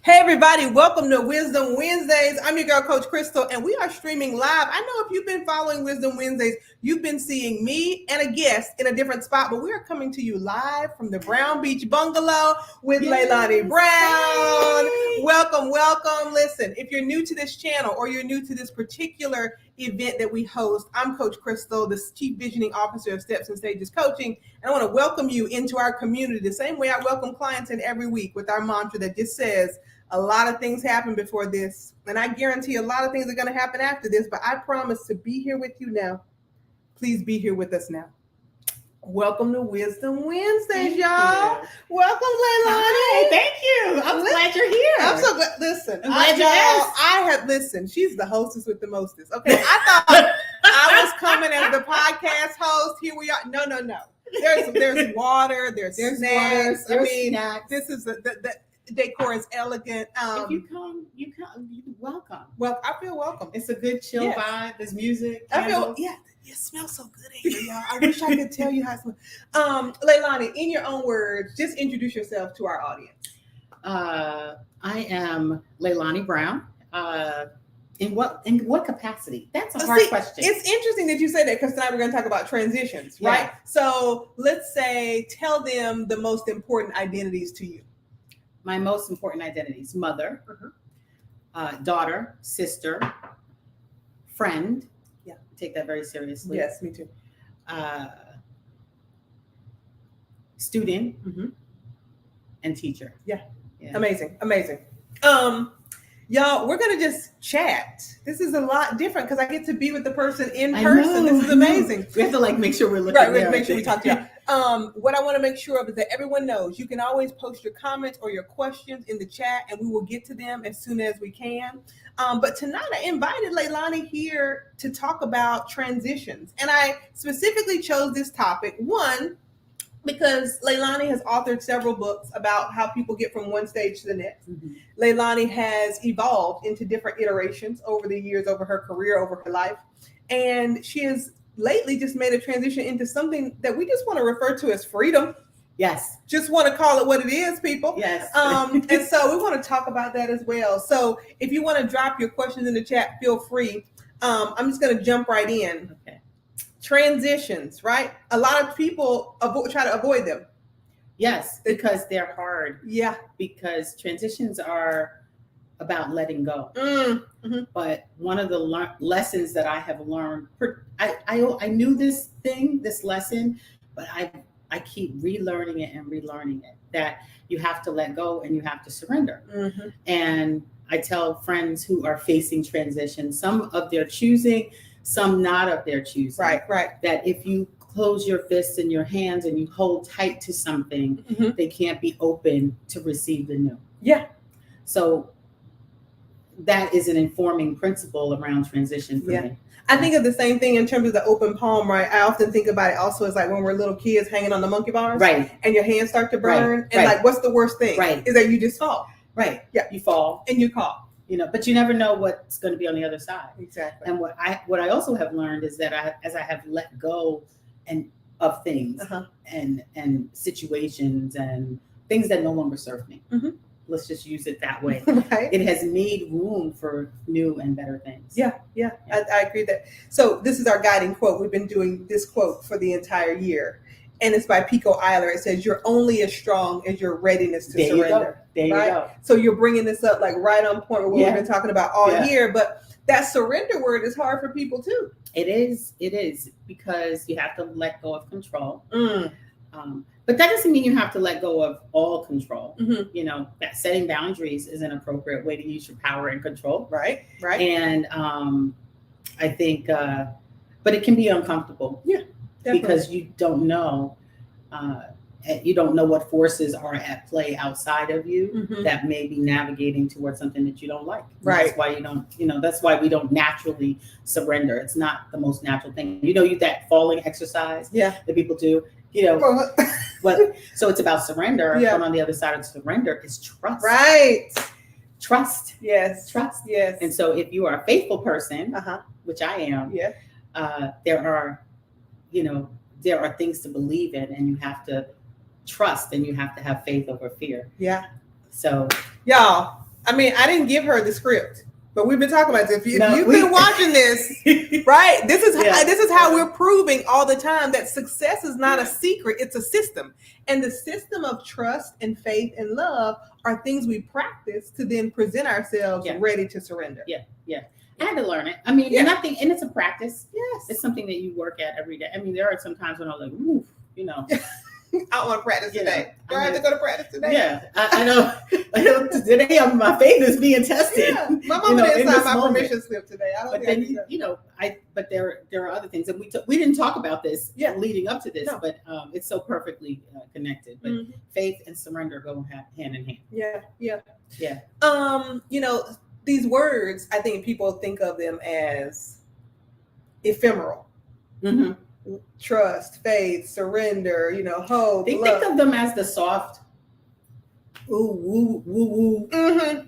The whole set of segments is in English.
Hey everybody, welcome to Wisdom Wednesdays. I'm your girl, Coach Crystal, and we are streaming live. I know if you've been following Wisdom Wednesdays, you've been seeing me and a guest in a different spot, but we are coming to you live from the Brown Beach Bungalow with Leilani Brown. Hey. Welcome. Listen, if you're new to this channel or you're new to this particular event that we host, I'm Coach Crystal, the Chief Visioning Officer of Steps and Stages Coaching, and I want to welcome you into our community the same way I welcome clients in every week with our mantra that just says, a lot of things happen before this, and I guarantee a lot of things are going to happen after this, but I promise to be here with you now. Please be here with us now. Welcome to Wisdom Wednesdays, y'all. Welcome, Leilani. Thank you. I'm glad you're here. I'm so glad. Listen, I'm glad you're here. I have listened. She's the hostess with the mostest. Okay, I thought I was coming as the podcast host. Here we are. No. There's water. There's snacks. Snacks. This is the decor is elegant. If you come, you're welcome. Well, I feel welcome. It's a good chill vibe. There's music. It smells so good in here, y'all. I wish I could tell you how it smells. Leilani, in your own words, just introduce yourself to our audience. I am Leilani Brown. In what capacity? That's a hard question. It's interesting that you say that because tonight we're going to talk about transitions, right? Yeah. So let's say, tell them the most important identities to you. My most important identities: mother, daughter, sister, friend. Yeah, take that very seriously. Yes, me too. Student and teacher. Yeah. Amazing. Y'all, we're gonna just chat. This is a lot different because I get to be with the person in person. This is amazing. We have to make sure we're looking right. We have to make sure we talk to you. What I want to make sure of is that everyone knows you can always post your comments or your questions in the chat, and we will get to them as soon as we can. But tonight I invited Leilani here to talk about transitions, and I specifically chose this topic because Leilani has authored several books about how people get from one stage to the next. Leilani has evolved into different iterations over the years, over her career, over her life. And she has lately just made a transition into something that we just want to refer to as freedom. Yes. Just want to call it what it is, people. Yes. And so we want to talk about that as well. So if you want to drop your questions in the chat, feel free. I'm just going to jump right in. Okay. Transitions, right? A lot of people try to avoid them. Yes, because they're hard. Yeah. Because transitions are about letting go. But one of the lessons that I have learned, I knew this lesson, but I keep relearning it, that you have to let go and you have to surrender. And I tell friends who are facing transition, some of their choosing, some not of their choosing. Right. That if you close your fists and your hands and you hold tight to something, they can't be open to receive the new. Yeah. So that is an informing principle around transition for me. I think of the same thing in terms of the open palm, right? I often think about it also as like when we're little kids hanging on the monkey bars. Right. And your hands start to burn. And like, what's the worst thing? Right. Is that you just fall. Right. Yeah. You fall. And you call. But you never know what's going to be on the other side. Exactly. And what I also have learned is that as I have let go of things and situations and things that no longer serve me. Let's just use it that way. Right. It has made room for new and better things. Yeah. I agree that. So this is our guiding quote. We've been doing this quote for the entire year. And it's by Pico Eiler. It says, "You're only as strong as your readiness to surrender." There you go. So you're bringing this up like right on point with what we've been talking about all year. But that surrender word is hard for people too. It is because you have to let go of control. But that doesn't mean you have to let go of all control. That setting boundaries is an appropriate way to use your power and control. Right. And I think, but it can be uncomfortable. Yeah. Definitely. Because you don't know what forces are at play outside of you that may be navigating towards something that you don't like. Right. That's why you don't, that's why we don't naturally surrender. It's not the most natural thing. That falling exercise that people do, so it's about surrender. But on the other side of surrender is trust. Right. Trust. Yes. Trust. Yes. And so if you are a faithful person, which I am, there are things to believe in, and you have to trust, and you have to have faith over fear. Yeah. So Y'all, I mean, I didn't give her the script, but we've been talking about this. If you've been watching this, right? This is how we're proving all the time that success is not a secret; it's a system, and the system of trust and faith and love are things we practice to then present ourselves ready to surrender. Yeah. I had to learn it. I mean, and it's a practice. Yes, it's something that you work at every day. I mean, there are some times when I'm like, ooh, you know. I want to practice today. Do I have to go to practice today? Yeah, I know. Today, my faith is being tested. Yeah. My mama didn't sign my permission slip today. I don't. But then, but there are other things, and we didn't talk about this leading up to this, but it's so perfectly connected. But faith and surrender go hand in hand. Yeah. These words, I think people think of them as ephemeral. Mm-hmm. Trust, faith, surrender, hope. They think of them as the soft, woo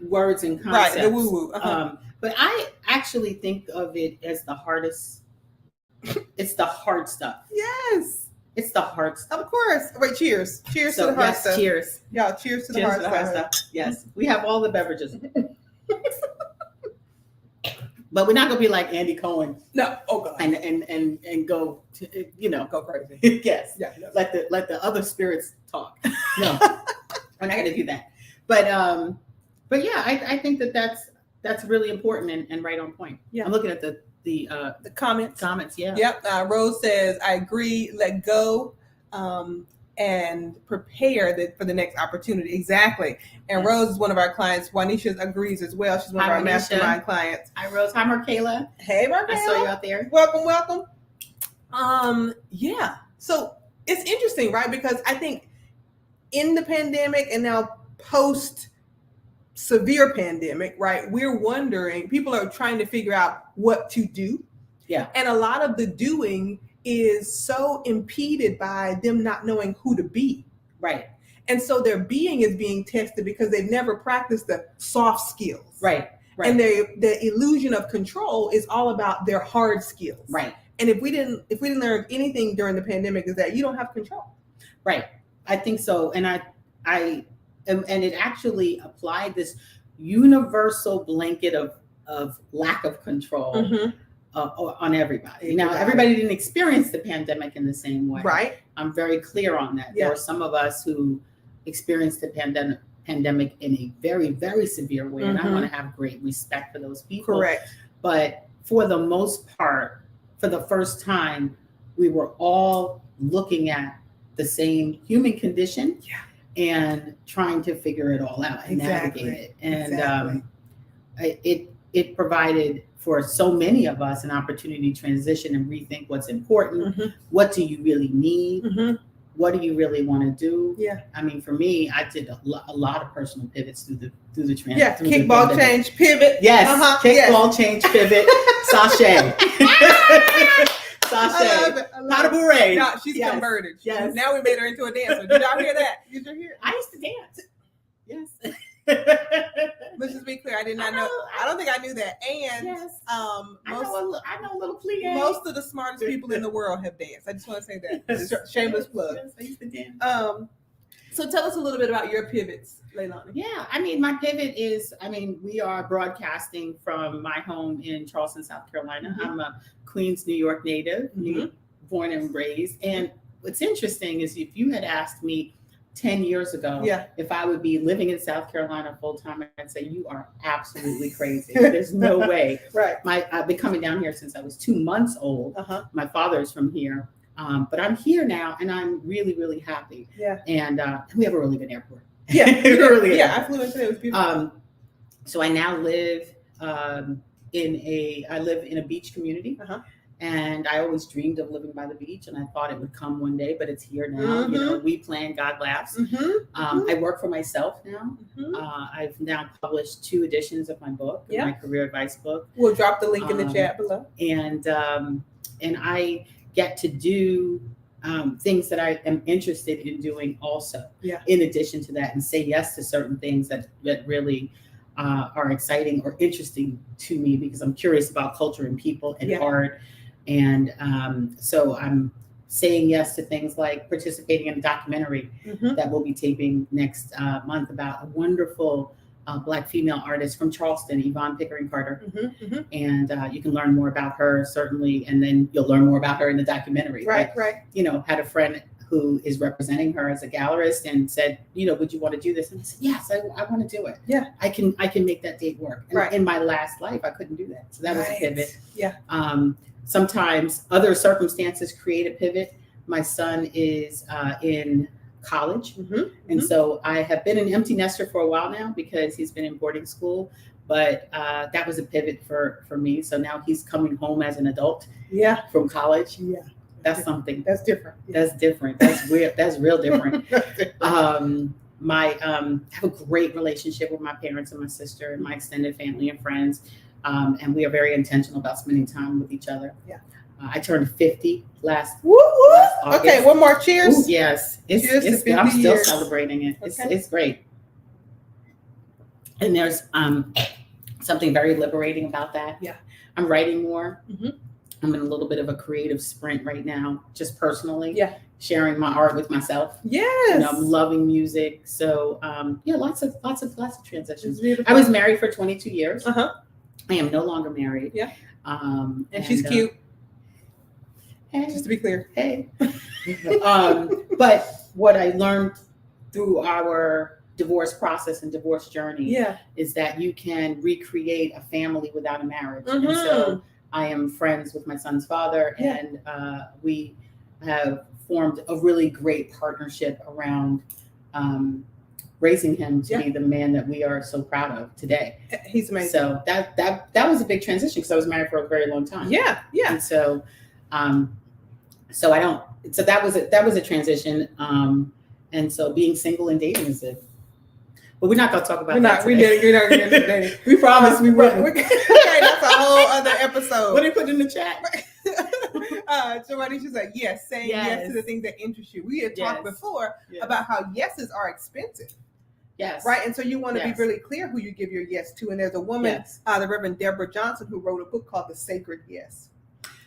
words and concepts. Right, the woo woo. Uh-huh. But I actually think of it as the hardest. It's the hard stuff. Yes. It's the hard stuff. Of course. Wait, cheers. Cheers to the hard stuff. Cheers. Y'all, cheers to the hard stuff. Yes. We have all the beverages. But we're not gonna be like Andy Cohen. No. Oh God. And go go crazy. Yes. Yeah. Let the other spirits talk. No, we're not gonna do that. But yeah, I think that's really important and right on point. Yeah. I'm looking at the comments. Comments. Yeah. Yep. Rose says, I agree. Let go. And prepare for the next opportunity. Exactly. And Rose is one of our clients. Juanisha agrees as well. She's one of our mastermind clients. Hi, Rose. Hi, Markayla. Hey, Markayla. I saw you out there. Welcome. Yeah. So it's interesting, right? Because I think in the pandemic and now post severe pandemic, right? We're wondering, people are trying to figure out what to do. Yeah. And a lot of the doing is so impeded by them not knowing who to be. Right. And so their being is being tested because they've never practiced the soft skills. Right. And the illusion of control is all about their hard skills. Right. And if we didn't learn anything during the pandemic, is that you don't have control. Right. I think so. And and it actually applied this universal blanket of lack of control. Mm-hmm. On everybody. Now, everybody didn't experience the pandemic in the same way. Right. I'm very clear on that. Yeah. There are some of us who experienced the pandemic in a very, very severe way. Mm-hmm. And I want to have great respect for those people. Correct. But for the most part, for the first time, we were all looking at the same human condition and trying to figure it all out and navigate it. And it provided for so many of us an opportunity to transition and rethink what's important. Mm-hmm. What do you really need? Mm-hmm. What do you really want to do? Yeah. I mean, for me, I did a lot of personal pivots through the transition. Yeah, kickball change, pivot. Yes, kickball change, pivot, sashay. Sashay. Not a bouret. No, she's converted. Yes. Now we made her into a dancer. Did y'all hear that? Did you hear? I used to dance. Yes. Let's just be clear. I did not know. I don't think I knew that. And I know a little plie. Most of the smartest people in the world have danced. I just want to say that. Shameless plug. Yes, I used to dance. So tell us a little bit about your pivots, Leilani. Yeah, I mean, my pivot is, we are broadcasting from my home in Charleston, South Carolina. Mm-hmm. I'm a Queens, New York native, born and raised. And what's interesting is if you had asked me 10 years ago, if I would be living in South Carolina full time, I'd say you are absolutely crazy. There's no way. Right. I've been coming down here since I was 2 months old. Uh-huh. My father's from here, but I'm here now, and I'm really, really happy. Yeah. And we have a really good airport. Yeah. I flew into it. It was beautiful. So I now live in a beach community. Uh-huh. And I always dreamed of living by the beach, and I thought it would come one day, but it's here now. Mm-hmm. We plan, God laughs. Mm-hmm. I work for myself now. Mm-hmm. I've now published 2 editions of my book, my career advice book. We'll drop the link in the chat below. And I get to do things that I am interested in doing also. Yeah. In addition to that, and say yes to certain things that really are exciting or interesting to me, because I'm curious about culture and people and art. And so I'm saying yes to things like participating in a documentary that we'll be taping next month about a wonderful Black female artist from Charleston, Yvonne Pickering Carter. Mm-hmm. And you can learn more about her, certainly, and then you'll learn more about her in the documentary. Right. You know, had a friend who is representing her as a gallerist and said, you know, would you want to do this? And I said, yes, I want to do it. Yeah. I can make that date work. And in my last life, I couldn't do that. So that was a pivot. Yeah. Sometimes other circumstances create a pivot. My son is in college. And so I have been an empty nester for a while now because he's been in boarding school. But that was a pivot for me. So now he's coming home as an adult from college. Yeah. That's something. That's different. That's different. That's weird. That's real different. I have a great relationship with my parents and my sister and my extended family and friends. And we are very intentional about spending time with each other. Yeah. I turned 50 last August. Okay, one more cheers. Ooh, yes. Cheers to 50 I'm still celebrating it. Okay. It's great. And there's something very liberating about that. Yeah. I'm writing more. I'm in a little bit of a creative sprint right now, just personally. Yeah. Sharing my art with myself. Yes. You know, I'm loving music. So lots of transitions. I was married for 22 years. I am no longer married. Yeah. And she's cute. Hey. Just to be clear. Hey. But what I learned through our divorce process and divorce journey is that you can recreate a family without a marriage. And so I am friends with my son's father, and we have formed a really great partnership around raising him to be the man that we are so proud of today. He's amazing. So that was a big transition because I was married for a very long time. Yeah. And so that was a transition. And so being single and dating is it. But we're not going to talk about that today. We're not going to get today. We promised we wouldn't. Okay, that's a whole other episode. What did they put in the chat? Somebody just like, saying yes to the things that interest you. We had talked before about how yeses are expensive. Yes. Right. And so you want to be really clear who you give your yes to. And there's a woman, the Reverend Deborah Johnson, who wrote a book called The Sacred Yes.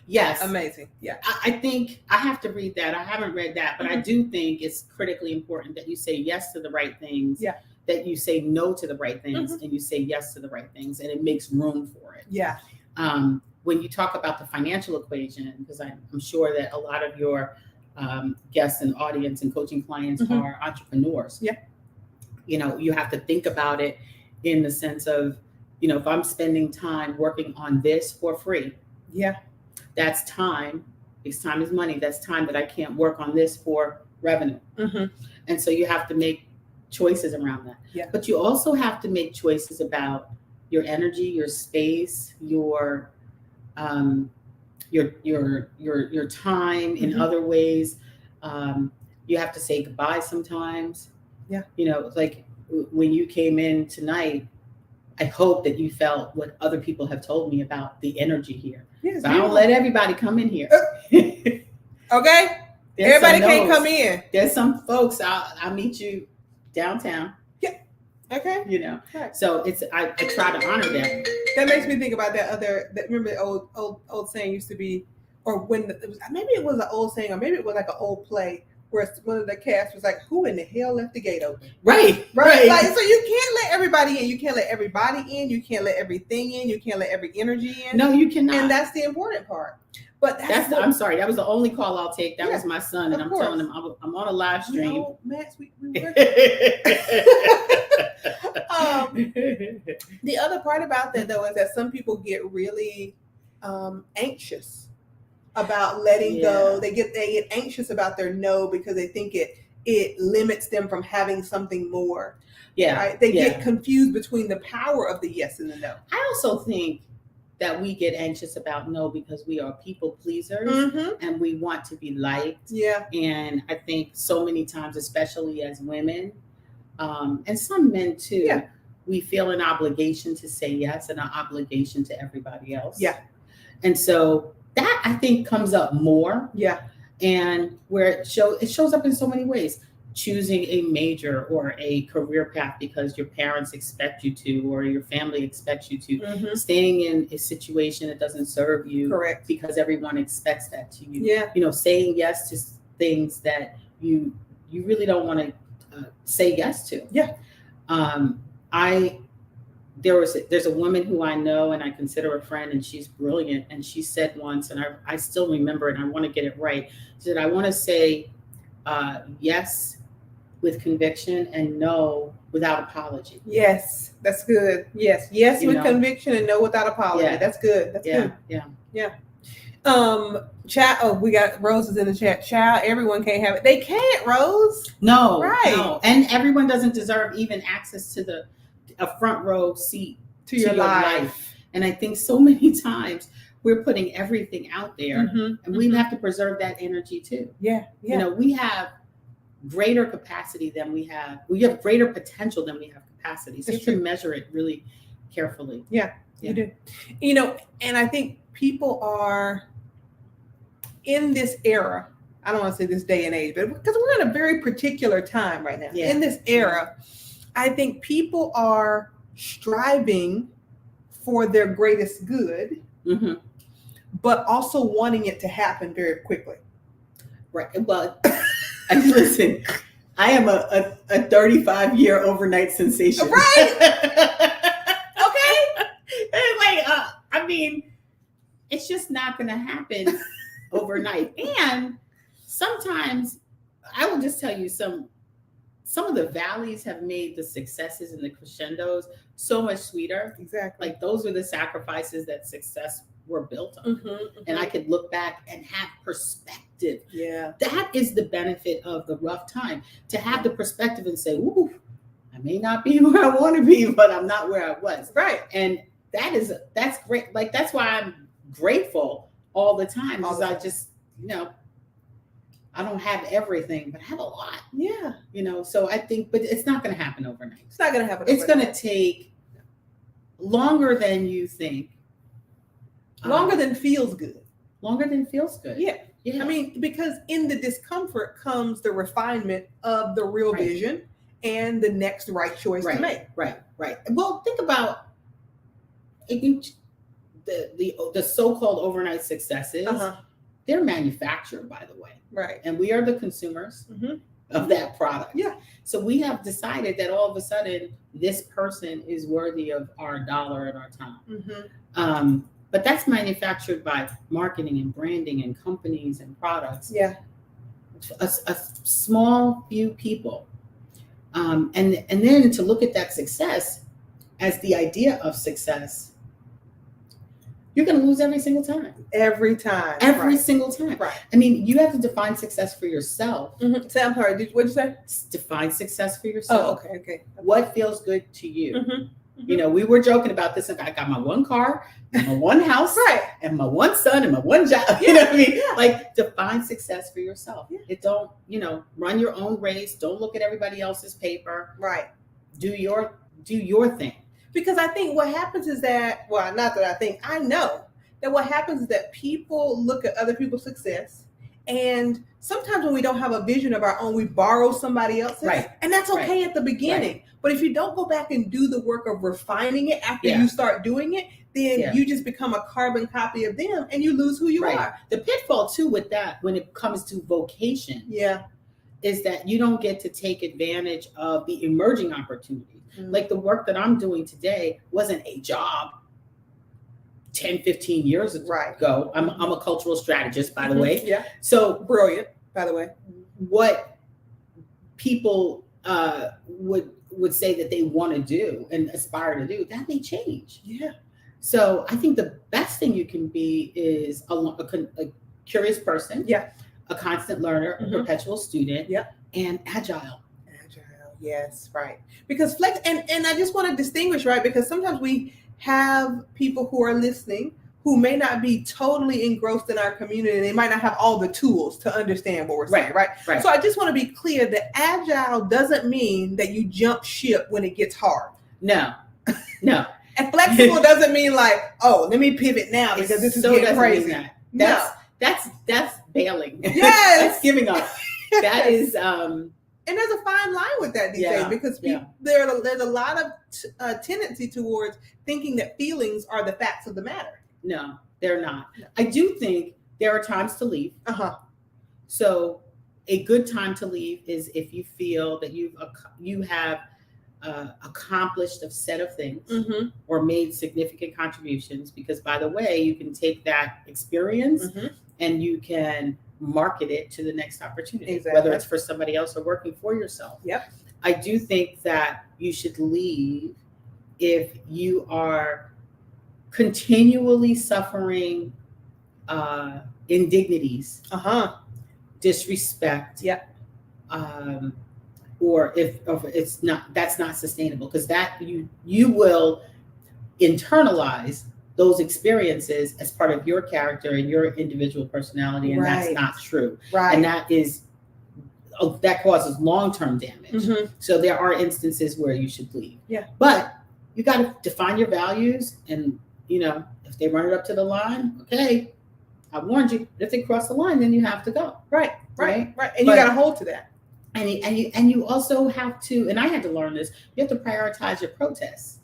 Yes. Amazing. Yeah. I think I have to read that. I haven't read that, but I do think it's critically important that you say yes to the right things. Yeah. That you say no to the right things and you say yes to the right things, and it makes room for it. Yeah. When you talk about the financial equation, because I'm sure that a lot of your guests and audience and coaching clients are entrepreneurs. Yeah. You know, you have to think about it in the sense of, you know, if I'm spending time working on this for free. Yeah. That's time. Because time is money. That's time that I can't work on this for revenue. And so you have to make choices around that. Yeah. But you also have to make choices about your energy, your space, your time in other ways. You have to say goodbye sometimes. Yeah. You know, like when you came in tonight, I hope that you felt what other people have told me about the energy here. Yes, I don't let everybody come in here. Okay. Everybody can't come in. There's some folks, I'll meet you downtown. Yeah. Okay. You know. Right. So I try to honor them. That makes me think about remember the old saying used to be, or maybe it was an old saying, or maybe it was like an old play where one of the cast was like, who in the hell left the gate open? Right. Like, so you can't let everybody in. You can't let everybody in. You can't let everything in. You can't let every energy in. No, you cannot. And that's the important part. But I'm sorry. That was the only call I'll take. That was my son. And I'm telling him I'm on a live stream. No, Max, we work. The other part about that, though, is that some people get really anxious about letting go. They get anxious about their no because they think it limits them from having something more. Yeah. Right? They get confused between the power of the yes and the no. I also think that we get anxious about no because we are people pleasers and we want to be liked. Yeah. And I think so many times, especially as women, and some men too, we feel an obligation to say yes and an obligation to everybody else. Yeah. And so that I think comes up more. Yeah. And where it shows up in so many ways. Choosing a major or a career path because your parents expect you to, or your family expects you to, staying in a situation that doesn't serve you. Correct. Because everyone expects that to you. Yeah. You know, saying yes to things that you really don't want to say yes to. Yeah. I there's a woman who I know and I consider a friend, and she's brilliant. And she said once, and I still remember it, and I want to get it right. She said, I want to say yes with conviction and no without apology. Yes, that's good. Yes with conviction and no without apology. Yeah. That's good. That's good. Yeah. Child. Oh, we got Roses in the chat. Child, everyone can't have it. They can't, Rose. No, right. No, and everyone doesn't deserve even access to a front row seat to your life. And I think so many times we're putting everything out there, and we have to preserve that energy too. Yeah. You know, we have greater capacity than we have. We have greater potential than we have capacity. So you have to measure it really carefully. Yeah, you do. You know, and I think people are in this era. I don't want to say this day and age, but because we're in a very particular time right now. Yeah. In this era, I think people are striving for their greatest good, but also wanting it to happen very quickly. Right. Well, listen, I am a 35-year overnight sensation. Right. Okay. It's like, I mean, it's just not going to happen overnight. And sometimes I will just tell you some of the valleys have made the successes and the crescendos so much sweeter. Exactly. Like those are the sacrifices that success were built on. And I could look back and have perspective. Yeah. That is the benefit of the rough time, to have the perspective and say, ooh, I may not be where I want to be, but I'm not where I was. Right. And that's great. Like, that's why I'm grateful all the time, because I just, I don't have everything, but I have a lot. Yeah. So I think, but it's not going to happen overnight. It's not going to happen overnight. It's going to take longer than you think. Longer than feels good. Longer than feels good. Yeah. I mean, because in the discomfort comes the refinement of the real vision and the next right choice to make. Right. Well, think about the so-called overnight successes. They're manufactured, by the way. Right. And we are the consumers of that product. Yeah. So we have decided that all of a sudden this person is worthy of our dollar and our time. But that's manufactured by marketing and branding and companies and products. Yeah. A small few people. And then to look at that success as the idea of success, you're going to lose every single time. Every time. Every single time. Right. I mean, you have to define success for yourself. Say, I'm sorry, what'd you say? Define success for yourself. Oh, okay. What feels good to you? We were joking about this. I got my one car, my one house, and my one son, and my one job. You know what I mean? Yeah. Like, define success for yourself. Yeah. It don't, run your own race. Don't look at everybody else's paper. Right. Do your thing. Because I think what happens is that, well, not that I think, I know that what happens is that people look at other people's success, and sometimes when we don't have a vision of our own, we borrow somebody else's. Right. And that's okay at the beginning. Right. But if you don't go back and do the work of refining it after you start doing it, then you just become a carbon copy of them and you lose who you are. The pitfall too with that, when it comes to vocation, is that you don't get to take advantage of the emerging opportunities. Like the work that I'm doing today wasn't a job 10, 15 years ago. I'm a cultural strategist, by the way. Yeah. So brilliant, by the way. What people would say that they want to do and aspire to do, that may change. Yeah. So I think the best thing you can be is a curious person. Yeah. A constant learner, a perpetual student. Yeah. And agile. Yes, right. Because flex, and I just want to distinguish, right? Because sometimes we have people who are listening who may not be totally engrossed in our community. They might not have all the tools to understand what we're saying, right? So I just want to be clear that agile doesn't mean that you jump ship when it gets hard. No. And flexible doesn't mean like, oh, let me pivot now because this is getting crazy. That's bailing. Yes. That's giving up. That is and there's a fine line with that these days, because there's a lot of tendency towards thinking that feelings are the facts of the matter. No, they're not. No. I do think there are times to leave. So a good time to leave is if you feel that you have accomplished a set of things Mm-hmm. or made significant contributions, because by the way, you can take that experience Mm-hmm. and you can market it to the next opportunity, Exactly. whether it's for somebody else or working for yourself. Yep. I do think that you should leave if you are continually suffering indignities, disrespect, Yep. or if it's not, that's not sustainable, because that you will internalize those experiences as part of your character and your individual personality, and that's Right. not true. Right. And that causes long-term damage. Mm-hmm. So there are instances where you should leave. Yeah. But you got to define your values, and if they run it up to the line, okay, I warned you. If they cross the line, then you have to go. Right. Right. And you got to hold to that. And you also have to, and I had to learn this, you have to prioritize your protests,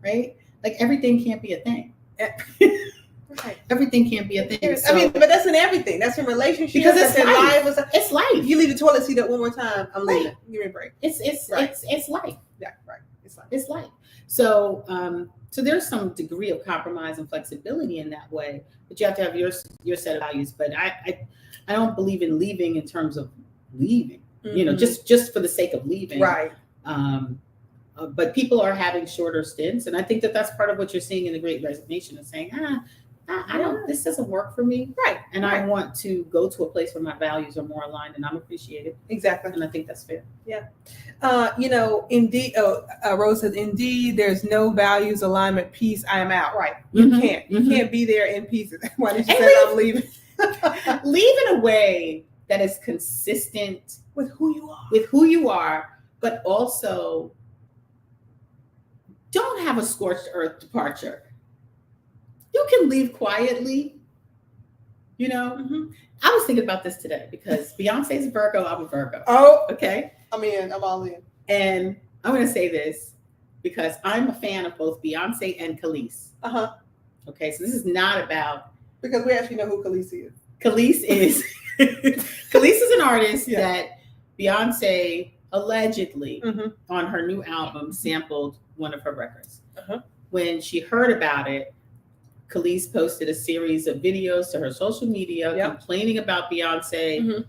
right? Like everything can't be a thing. Right. Everything can't be a thing. I mean, but that's in everything. That's in relationships. Because that's in life. It's life. You leave the toilet seat up one more time, I'm leaving. Right. Give me a break. It's life. Yeah, right. It's life. It's life. So there's some degree of compromise and flexibility in that way, but you have to have your set of values. But I don't believe in leaving in terms of leaving. Mm-hmm. Just for the sake of leaving. Right. But people are having shorter stints, and I think that that's part of what you're seeing in the Great Resignation, is saying, I don't. This doesn't work for me. Right. And I want to go to a place where my values are more aligned and I'm appreciated. Exactly. And I think that's fair. Yeah. Indeed. Rose says, indeed, there's no values alignment. Peace. I am out. Right. You can't. You can't be there in pieces. Why did you say I'm leaving? Leave in a way that is consistent with who you are. But also don't have a scorched earth departure. You can leave quietly. I was thinking about this today because Beyonce's a Virgo, I'm a Virgo. Oh, okay. I'm all in. And I'm going to say this because I'm a fan of both Beyonce and Khalees. Okay, so this is not about, because we actually know who Khalees is. Khalees is an artist that Beyonce allegedly on her new album sampled one of her records. When she heard about it, Khalees posted a series of videos to her social media complaining about Beyonce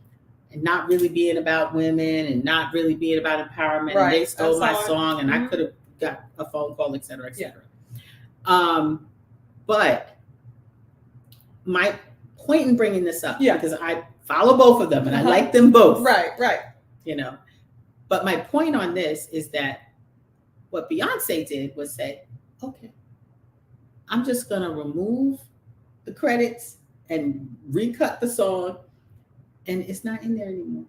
and not really being about women and not really being about empowerment. Right. And they stole my song and I could have got a phone call, et cetera, et cetera. But my point in bringing this up, because I follow both of them and I like them both. Right. But my point on this is that what Beyonce did was say, okay, I'm just going to remove the credits and recut the song, and it's not in there anymore.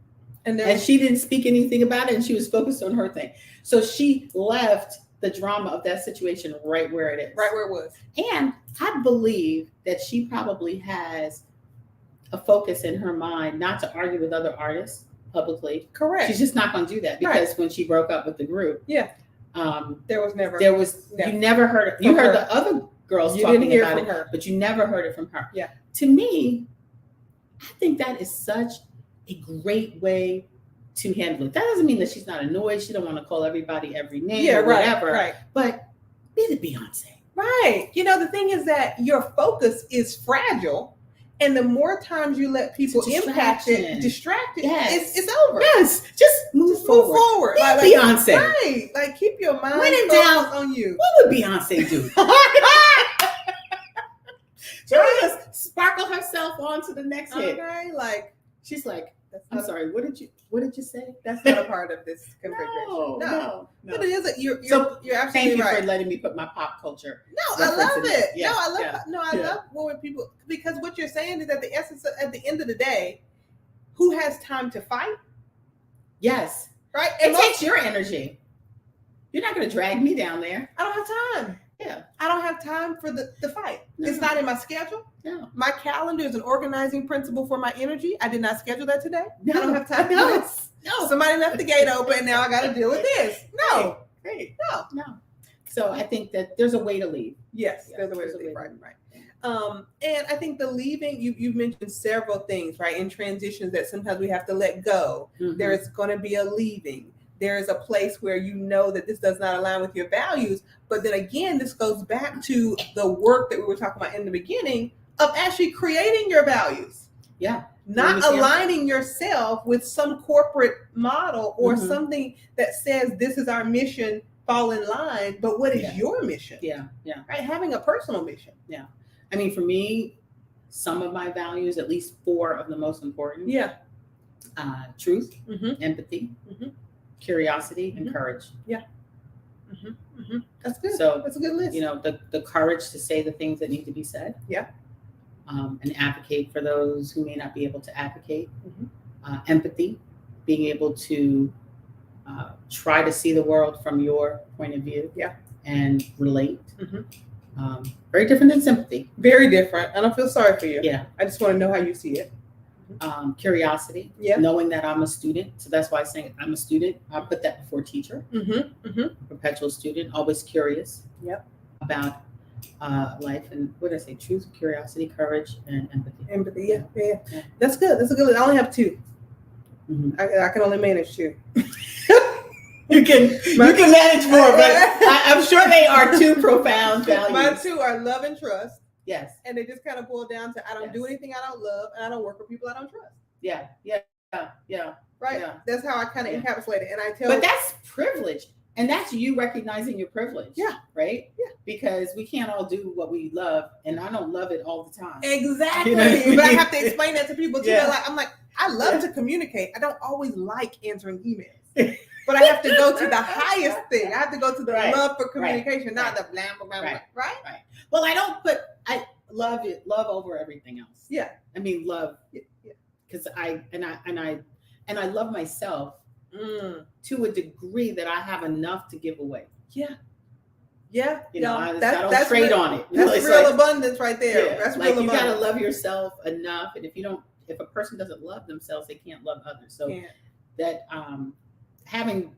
And she didn't speak anything about it, and she was focused on her thing. So she left the drama of that situation right where it is. Right where it was. And I believe that she probably has a focus in her mind not to argue with other artists publicly. Correct. She's just not going to do that because when she broke up with the group, you never heard it. You heard the other girls talking about it, but you never heard it from her. Yeah. To me, I think that is such a great way to handle it. That doesn't mean that she's not annoyed. She don't want to call everybody every name or whatever. Right. But be the Beyonce. Right. The thing is that your focus is fragile. And the more times you let people distracted, it's over. Yes, just move forward. Like Beyonce, right? Like keep your mind when in doubt on you. What would Beyonce do? She would just sparkle herself on to the next hit. Okay, like she's like, I'm sorry. What did you say? That's not a part of this configuration. No. But it is. You're absolutely right. Thank you for letting me put my pop culture. No, I love it. Yeah, I love when people, because what you're saying is at the end of the day, who has time to fight? Yes. Right. It takes your energy. You're not going to drag me down there. I don't have time. Yeah. I don't have time for the fight. No. It's not in my schedule. No. My calendar is an organizing principle for my energy. I did not schedule that today. No. I don't have time. No. Somebody left the gate open and now I got to deal with this. No. Great. No. So I think that there's a way to leave. Yes. There's a way to leave. Right. And I think the leaving, you've mentioned several things, right? In transitions that sometimes we have to let go. Mm-hmm. There's going to be a leaving. there is a place where you know that this does not align with your values. But then again, this goes back to the work that we were talking about in the beginning of actually creating your values. Yeah. Not aligning yourself with some corporate model or something that says this is our mission, fall in line, but what is your mission? Yeah. Right? Having a personal mission. Yeah. I mean, for me, some of my values, at least 4 of the most important. Yeah. Truth, empathy, curiosity, and courage. Yeah. That's good. So that's a good list. You know, the courage to say the things that need to be said. Yeah. And advocate for those who may not be able to advocate. Empathy, being able to try to see the world from your point of view. Yeah. And relate. Very different than sympathy. Very different. I don't feel sorry for you. Yeah. I just want to know how you see it. Curiosity. Yeah. Knowing that I'm a student. So that's why I say I'm a student. I put that before teacher. Perpetual student, always curious. Yep. About life, and what did I say? Truth, curiosity, courage, and empathy. Empathy, yeah. That's good. That's a good list. I only have 2. I can only manage 2. You can manage more, but I'm sure they are 2 profound values. My 2 are love and trust. Yes. And they just kind of boil down to I don't do anything I don't love, and I don't work for people I don't trust. Yeah. Right? Yeah. That's how I kind of encapsulate it. And I tell But that's privilege. And that's you recognizing your privilege. Yeah. Right? Yeah. Because we can't all do what we love, and I don't love it all the time. Exactly. You know what I mean? But I have to explain that to people too. Yeah. I'm like, I love to communicate. I don't always like answering emails. But I have to go to the highest thing. I have to go to the love for communication, not the blah, blah, blah, blah. Right? Well, I love over everything else. Yeah. I mean, love. Because I love myself to a degree that I have enough to give away. Yeah. You know, I that's trade real, on it. That's real abundance right there. Yeah, that's like real you abundance. gotta love yourself enough, and if a person doesn't love themselves, they can't love others. So that having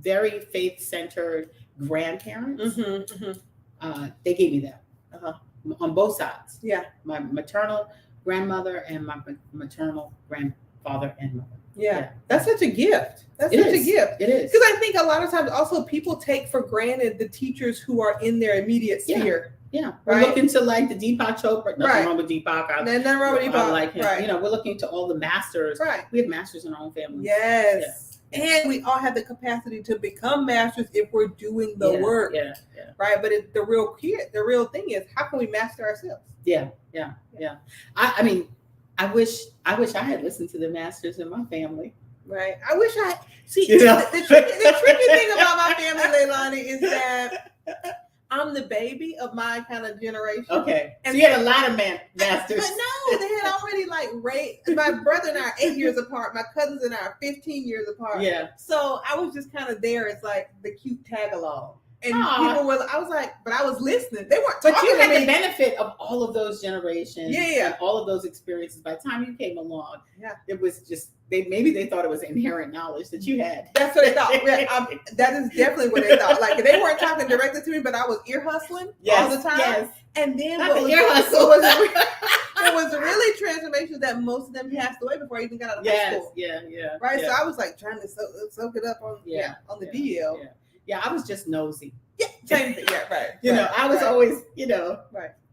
very faith-centered grandparents, they gave me that on both sides. Yeah, my maternal grandmother and my maternal grandfather and mother. Yeah. That's such a gift. That's It such is. a gift. It is. Because I think a lot of times also people take for granted the teachers who are in their immediate sphere. Yeah. We're looking to like the Deepak Chopra. Nothing wrong with Deepak. Nothing wrong with Deepak. I like him. Right. You know, we're looking to all the masters. Right. We have masters in our own family. Yes. Yeah. And we all have the capacity to become masters if we're doing the work. Yeah. Right. But the real thing is, how can we master ourselves? Yeah. I mean, I wish I had listened to the masters in my family. Right. I wish I see the tricky thing about my family, Leilani, is that I'm the baby of my kind of generation. Okay. And so you had a lot of masters. But no, they had already raised. My brother and I are 8 years apart. My cousins and I are 15 years apart. Yeah. So I was just kind of there as like the cute tag along. And people were, I was like, but I was listening. They weren't talking to me. But you had the benefit of all of those generations. Yeah. And all of those experiences. By the time you came along, it was just, maybe they thought it was inherent knowledge that you had. That's what they thought. That is definitely what they thought. Like, they weren't talking directly to me, but I was ear hustling all the time. Yes. And then what was really transformation that most of them passed away before I even got out of high school. Yeah. Right? Yeah. So I was like trying to soak it up on the DL. Yeah, I was just nosy. Yeah, same thing. Yeah, right. You know, I was always,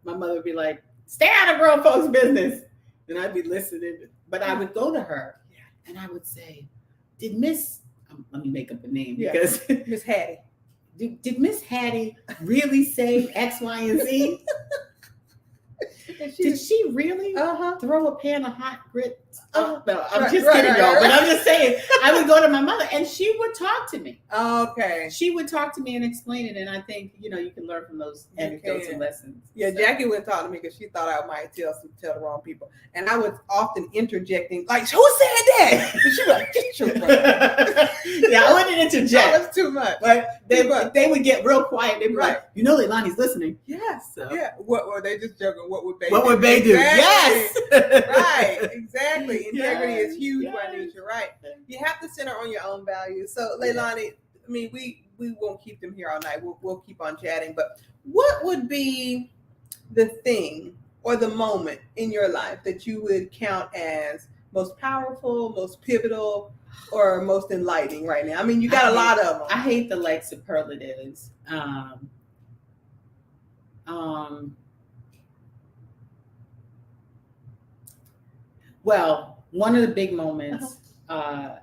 my mother would be like, stay out of grown folks' business. And I'd be listening. But I would go to her and I would say, did Miss, let me make up a name because Miss Hattie. Did Miss Hattie really say X, Y, and Z? Did she really throw a pan of hot grits? No, I'm just kidding, y'all. But I'm just saying, I would go to my mother and she would talk to me. Okay. She would talk to me and explain it. And I think, you can learn from those anecdotes and lessons. Yeah, so. Jackie would talk to me because she thought I might tell the wrong people. And I was often interjecting, like, who said that? And she was like, get your brother. Yeah, I wouldn't interject. That was too much. But they would get real quiet. They'd be like, Leilani's listening. Yes. So. Yeah. What were they just joking? What would What would they do? Yes. Right. Exactly. Integrity is huge by nature, right? You have to center on your own values. So, Leilani, I mean, we won't keep them here all night. We'll keep on chatting. But what would be the thing or the moment in your life that you would count as most powerful, most pivotal, or most enlightening right now? I mean, you got a lot of them. I hate the like superlatives. Well, one of the big moments, I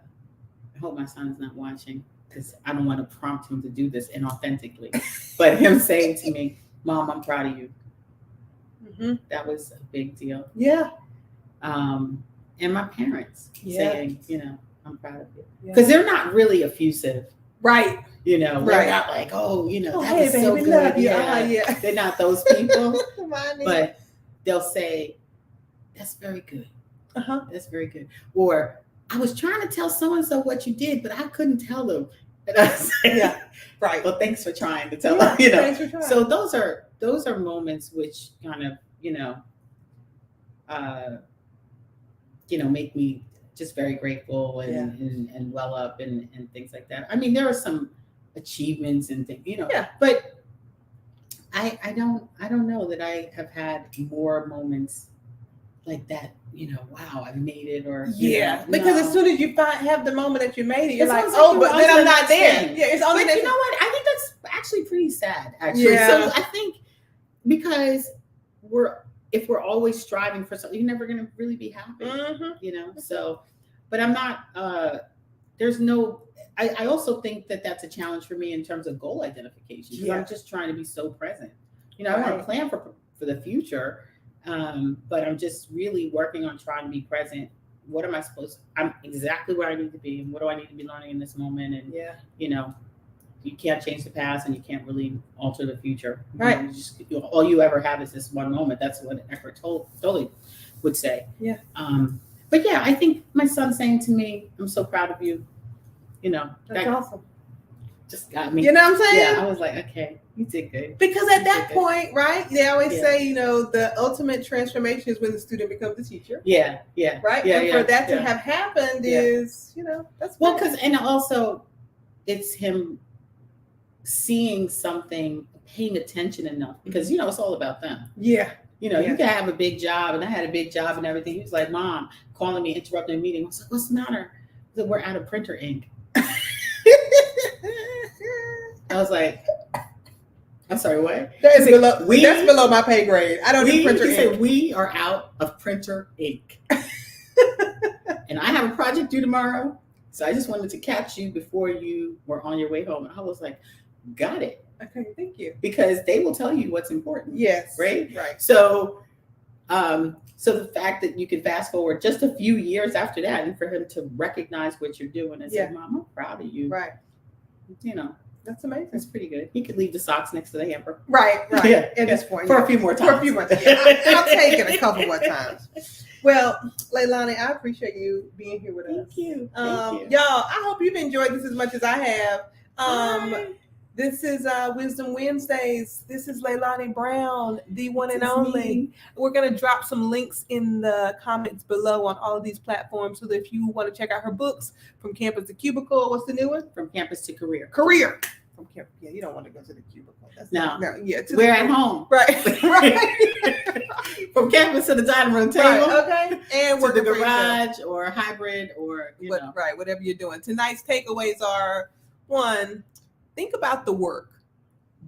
hope my son's not watching because I don't want to prompt him to do this inauthentically, but him saying to me, "Mom, I'm proud of you." Mm-hmm. That was a big deal. Yeah. And my parents saying, "I'm proud of you," because they're not really effusive, right? They're not like, "Oh, that was so good." Love you. They're not those people, but they'll say, "That's very good." That's very good. Or I was trying to tell so and so what you did, but I couldn't tell them. And I say, right. Well, thanks for trying to tell them. Thanks for trying. So those are moments which kind of make me just very grateful and well up and things like that. I mean, there are some achievements and things, but I don't know that I have had more moments like that. Wow, I made it, or because as soon as you have the moment that you made it, you're like, but then I'm not there. Yeah, it's only. But you know what? I think that's actually pretty sad. Actually, so I think because if we're always striving for something, you're never going to really be happy. Mm-hmm. So, but I'm not. There's no. I also think that that's a challenge for me in terms of goal identification. Because I'm just trying to be so present. I want to plan for the future. But I'm just really working on trying to be present. What am I I'm exactly where I need to be, and what do I need to be learning in this moment? And you can't change the past, and you can't really alter the future. Right. All you ever have is this one moment. That's what Eckhart Tolle would say. Yeah. But I think my son saying to me, "I'm so proud of you." That's awesome. Just got me. You know what I'm saying? Yeah. I was like, okay. You did good. Because at that point, right? They always say, the ultimate transformation is when the student becomes a teacher. Yeah. Right? And for that to have happened is, that's well, and also it's him seeing something, paying attention enough, because it's all about them. Yeah. You can have a big job, and I had a big job and everything. He was like, "Mom," calling me, interrupting a meeting. I was like, "What's the matter?" He said, "We're out of printer ink." I was like, I'm sorry, what? That's below my pay grade. I don't do printer ink. Said, "We are out of printer ink." And I have a project due tomorrow. So I just wanted to catch you before you were on your way home. And I was like, got it. Okay, thank you. Because they will tell you what's important. Yes. Right? Right. So the fact that you can fast forward just a few years after that, and for him to recognize what you're doing and say, "Mom, I'm proud of you." Right. That's amazing. That's pretty good. He could leave the socks next to the hamper. Right. At this point. For a few more times. For a few more times. I'll take it a couple more times. Well, Leilani, I appreciate you being here with us. Thank you. Y'all, I hope you've enjoyed this as much as I have. This is Wisdom Wednesdays. This is Leilani Brown, the one and only. Me. We're going to drop some links in the comments below on all of these platforms so that if you want to check out her books, From Campus to Cubicle. What's the new one? From Campus to Career. Career. From campus. Yeah, you don't want to go to the cubicle. No. We're at home. Right. Right. From campus to the dining room table. Right. Okay. And to the garage or hybrid or, Right. Whatever you're doing. Tonight's takeaways are, 1, think about the work.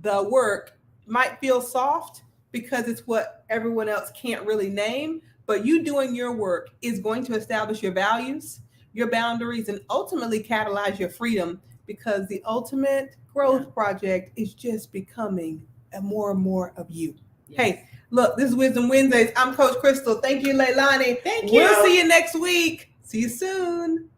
The work might feel soft because it's what everyone else can't really name, but you doing your work is going to establish your values, your boundaries, and ultimately catalyze your freedom, because the ultimate growth project is just becoming more and more of you. Yes. Hey, look, this is Wisdom Wednesdays. I'm Coach Crystal. Thank you, Leilani. Thank you. We'll see you next week. See you soon.